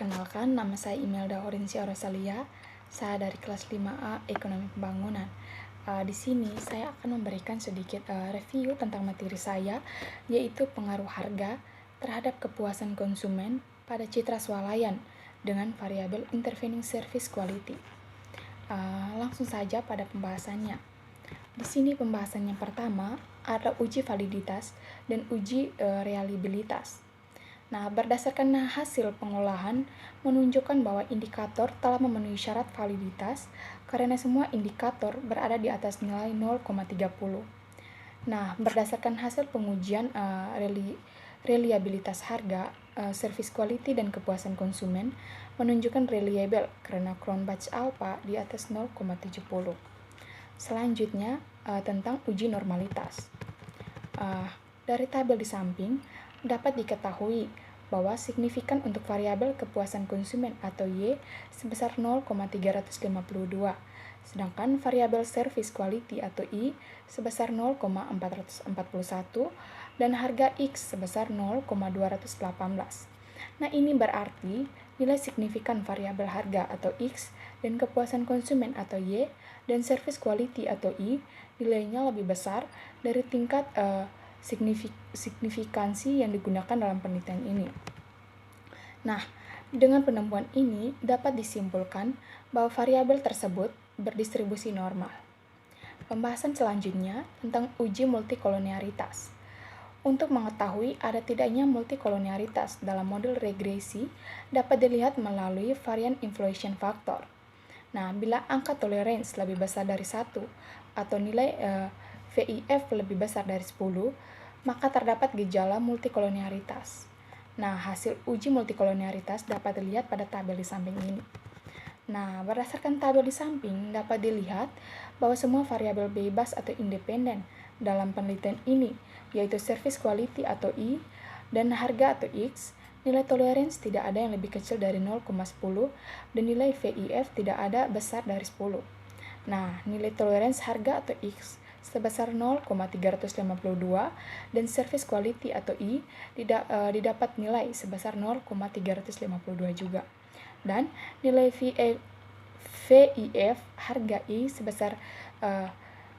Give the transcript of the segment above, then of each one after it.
Perkenalkan, nama saya Imelda Horensia Rosalia. Saya dari kelas 5A Ekonomi Pembangunan. Di sini saya akan memberikan sedikit review tentang materi saya, yaitu pengaruh harga terhadap kepuasan konsumen pada citra swalayan dengan variabel intervening service quality. Langsung saja pada pembahasannya. Di sini pembahasan yang pertama ada uji validitas dan uji reliabilitas. Nah, berdasarkan hasil pengolahan menunjukkan bahwa indikator telah memenuhi syarat validitas karena semua indikator berada di atas nilai 0,30. Nah, berdasarkan hasil pengujian reliabilitas harga, service quality dan kepuasan konsumen menunjukkan reliable karena Crown Batch Alpha di atas 0,70. Selanjutnya, tentang uji normalitas. Dari tabel di samping, dapat diketahui bahwa signifikan untuk variabel kepuasan konsumen atau Y sebesar 0,352, sedangkan variabel service quality atau I sebesar 0,441 dan harga X sebesar 0,218. Nah, ini berarti nilai signifikan variabel harga atau X dan kepuasan konsumen atau Y dan service quality atau I nilainya lebih besar dari tingkat signifikansi yang digunakan dalam penelitian ini. Nah, dengan penemuan ini dapat disimpulkan bahwa variabel tersebut berdistribusi normal. Pembahasan selanjutnya tentang uji multikolonialitas. Untuk mengetahui ada tidaknya multikolonialitas dalam model regresi dapat dilihat melalui varian inflation factor. Nah, bila angka tolerance lebih besar dari 1 atau nilai VIF lebih besar dari 10, maka terdapat gejala multikolonialitas. Nah, hasil uji multikolonialitas dapat dilihat pada tabel di samping ini. Nah, berdasarkan tabel di samping dapat dilihat bahwa semua variabel bebas atau independen dalam penelitian ini, yaitu service quality atau I dan harga atau X, nilai tolerance tidak ada yang lebih kecil dari 0,10 dan nilai VIF tidak ada besar dari 10. Nah, nilai tolerance harga atau X sebesar 0,352 dan service quality atau I didapat nilai sebesar 0,352 juga. Dan nilai VIF harga I sebesar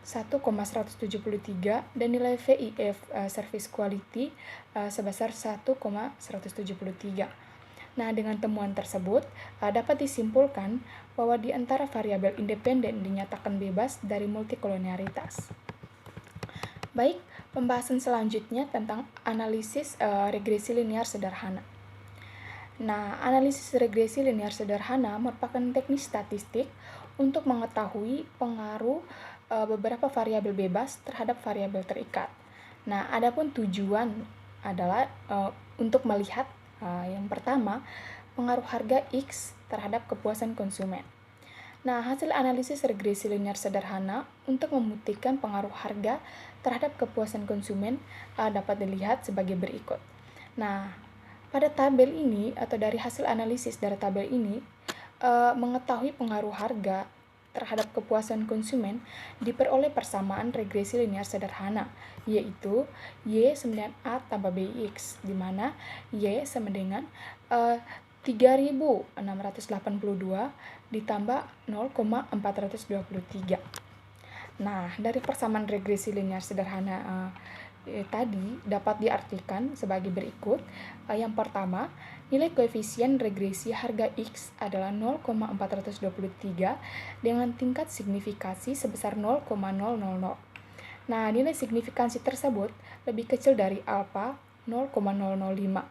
1,173 dan nilai VIF service quality sebesar 1,173. Nah, dengan temuan tersebut dapat disimpulkan bahwa di antara variabel independen dinyatakan bebas dari multikolonialitas. Baik, pembahasan selanjutnya tentang analisis regresi linear sederhana. Nah, analisis regresi linear sederhana merupakan teknik statistik untuk mengetahui pengaruh beberapa variabel bebas terhadap variabel terikat. Nah, adapun tujuan adalah untuk melihat yang pertama, pengaruh harga X terhadap kepuasan konsumen. Nah, hasil analisis regresi linear sederhana untuk membuktikan pengaruh harga terhadap kepuasan konsumen dapat dilihat sebagai berikut. Nah, pada tabel ini atau dari hasil analisis dari tabel ini, mengetahui pengaruh harga terhadap kepuasan konsumen diperoleh persamaan regresi linear sederhana, yaitu Y9A tambah BX, di mana Y sama dengan 3.682 ditambah 0,423. Nah, dari persamaan regresi linear sederhana tadi dapat diartikan sebagai berikut. Yang pertama, nilai koefisien regresi harga X adalah 0,423 dengan tingkat signifikansi sebesar 0,000. Nah, nilai signifikansi tersebut lebih kecil dari alfa 0,005.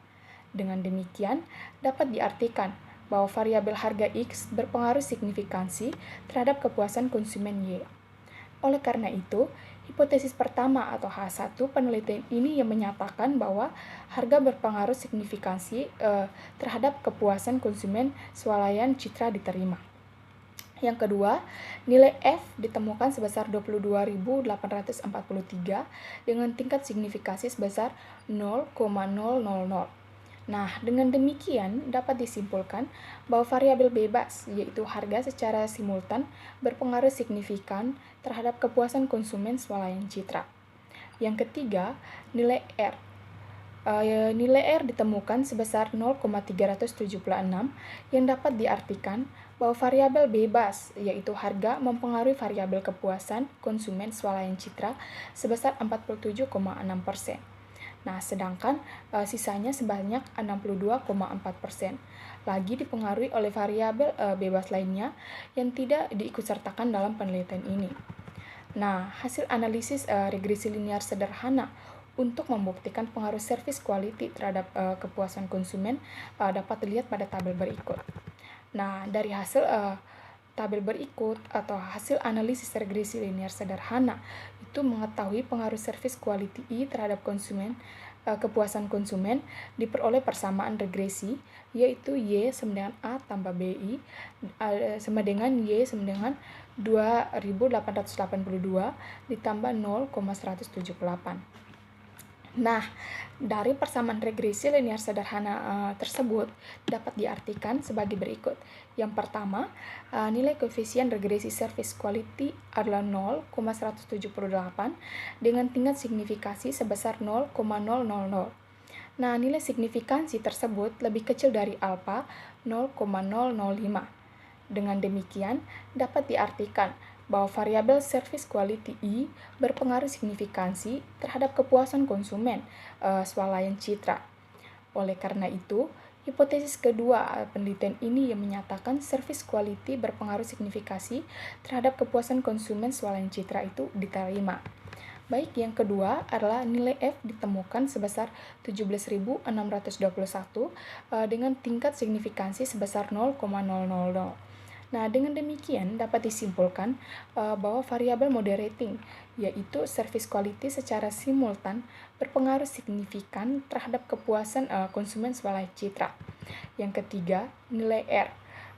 Dengan demikian, dapat diartikan bahwa variabel harga X berpengaruh signifikansi terhadap kepuasan konsumen Y. Oleh karena itu, hipotesis pertama atau H1 penelitian ini yang menyatakan bahwa harga berpengaruh signifikansi terhadap kepuasan konsumen swalayan citra diterima. Yang kedua, nilai F ditemukan sebesar 22.843 dengan tingkat signifikansi sebesar 0,000. Nah, dengan demikian dapat disimpulkan bahwa variabel bebas, yaitu harga secara simultan, berpengaruh signifikan terhadap kepuasan konsumen swalayan citra. Yang ketiga, nilai R nilai R ditemukan sebesar 0,376 yang dapat diartikan bahwa variabel bebas, yaitu harga, mempengaruhi variabel kepuasan konsumen swalayan citra sebesar 47,6%. Nah, sedangkan sisanya sebanyak 62,4%. Lagi dipengaruhi oleh variabel bebas lainnya yang tidak diikutsertakan dalam penelitian ini. Nah, hasil analisis regresi linear sederhana untuk membuktikan pengaruh service quality terhadap kepuasan konsumen dapat dilihat pada tabel berikut. Nah, dari hasil tabel berikut atau hasil analisis regresi linear sederhana itu mengetahui pengaruh service quality I terhadap kepuasan konsumen diperoleh persamaan regresi, yaitu Y sama dengan A tambah BI sama dengan Y sama dengan 2882 ditambah 0,178. Nah, dari persamaan regresi linear sederhana tersebut dapat diartikan sebagai berikut. Yang pertama, nilai koefisien regresi service quality adalah 0,178 dengan tingkat signifikasi sebesar 0,000. Nah, nilai signifikansi tersebut lebih kecil dari alfa 0,005. Dengan demikian, dapat diartikan bahwa variabel service quality I berpengaruh signifikansi terhadap kepuasan konsumen swalayan citra. Oleh karena itu, hipotesis kedua penelitian ini yang menyatakan service quality berpengaruh signifikansi terhadap kepuasan konsumen swalayan citra itu diterima. Baik, yang kedua adalah nilai F ditemukan sebesar 17.621 dengan tingkat signifikansi sebesar 0,000. Nah, dengan demikian dapat disimpulkan bahwa variabel moderating, yaitu service quality secara simultan berpengaruh signifikan terhadap kepuasan konsumen swalayan citra. Yang ketiga, nilai R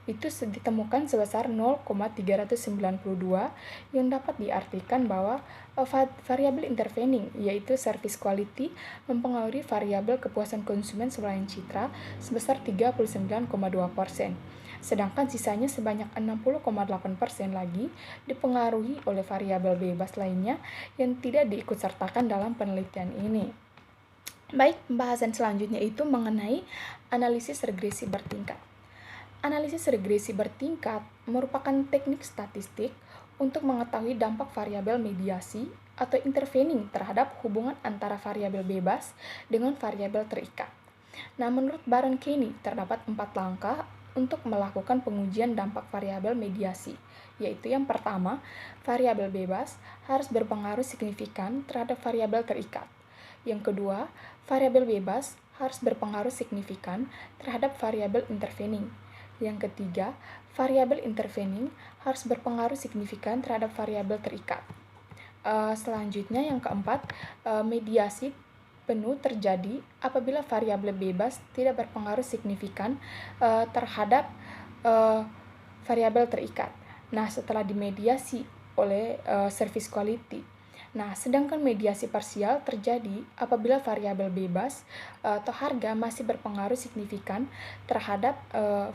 itu ditemukan sebesar 0,392 yang dapat diartikan bahwa variabel intervening, yaitu service quality, mempengaruhi variabel kepuasan konsumen swalayan citra sebesar 39,2%. Sedangkan sisanya sebanyak 60,8% lagi dipengaruhi oleh variabel bebas lainnya yang tidak diikutsertakan dalam penelitian ini. Baik, pembahasan selanjutnya itu mengenai analisis regresi bertingkat. Analisis regresi bertingkat merupakan teknik statistik untuk mengetahui dampak variabel mediasi atau intervening terhadap hubungan antara variabel bebas dengan variabel terikat. Nah, menurut Baron Kenny terdapat 4 langkah untuk melakukan pengujian dampak variabel mediasi, yaitu yang pertama, variabel bebas harus berpengaruh signifikan terhadap variabel terikat. Yang kedua, variabel bebas harus berpengaruh signifikan terhadap variabel intervening. Yang ketiga, variabel intervening harus berpengaruh signifikan terhadap variabel terikat. Selanjutnya yang keempat, mediasi penuh terjadi apabila variabel bebas tidak berpengaruh signifikan terhadap variabel terikat. Nah, setelah dimediasi oleh service quality. Nah, sedangkan mediasi parsial terjadi apabila variabel bebas atau harga masih berpengaruh signifikan terhadap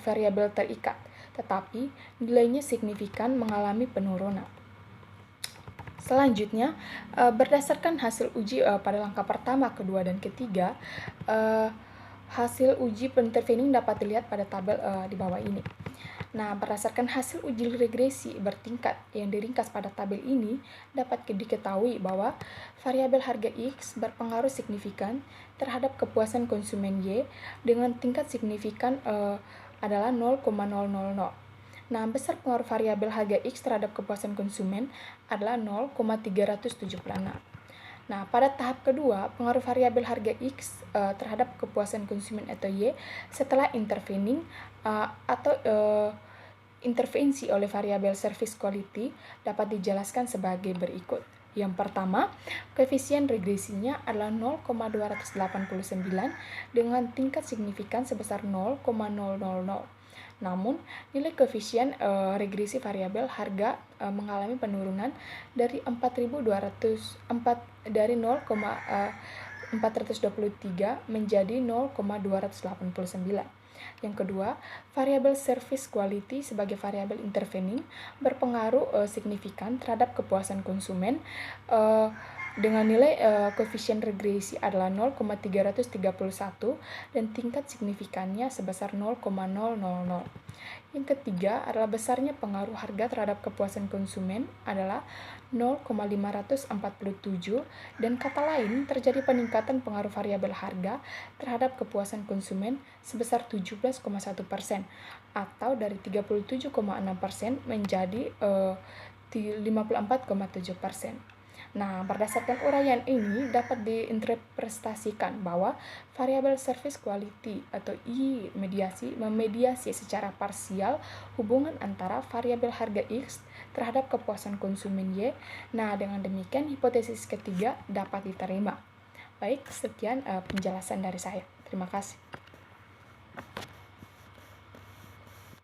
variabel terikat, tetapi nilainya signifikan mengalami penurunan. Selanjutnya, berdasarkan hasil uji pada langkah pertama, kedua, dan ketiga, hasil uji intervening dapat dilihat pada tabel di bawah ini. Nah, berdasarkan hasil uji regresi bertingkat yang diringkas pada tabel ini, dapat diketahui bahwa variabel harga X berpengaruh signifikan terhadap kepuasan konsumen Y dengan tingkat signifikan adalah 0,000. Nah, besar pengaruh variabel harga X terhadap kepuasan konsumen adalah 0,376. Nah, pada tahap kedua, pengaruh variabel harga X terhadap kepuasan konsumen atau Y setelah intervening atau intervensi oleh variabel service quality dapat dijelaskan sebagai berikut. Yang pertama, koefisien regresinya adalah 0,289 dengan tingkat signifikan sebesar 0,000. Namun, nilai koefisien regresi variabel harga mengalami penurunan dari 0,423 menjadi 0,289. Yang kedua, variabel service quality sebagai variabel intervening berpengaruh signifikan terhadap kepuasan konsumen dengan nilai koefisien regresi adalah 0,331 dan tingkat signifikannya sebesar 0,000. Yang ketiga adalah besarnya pengaruh harga terhadap kepuasan konsumen adalah 0,547 dan kata lain terjadi peningkatan pengaruh variabel harga terhadap kepuasan konsumen sebesar 17,1% atau dari 37,6% menjadi 54,7%. Nah, berdasarkan uraian ini dapat diinterpretasikan bahwa variabel service quality atau I memediasi secara parsial hubungan antara variabel harga X terhadap kepuasan konsumen Y. Nah, dengan demikian hipotesis ketiga dapat diterima. Baik, sekian penjelasan dari saya. Terima kasih.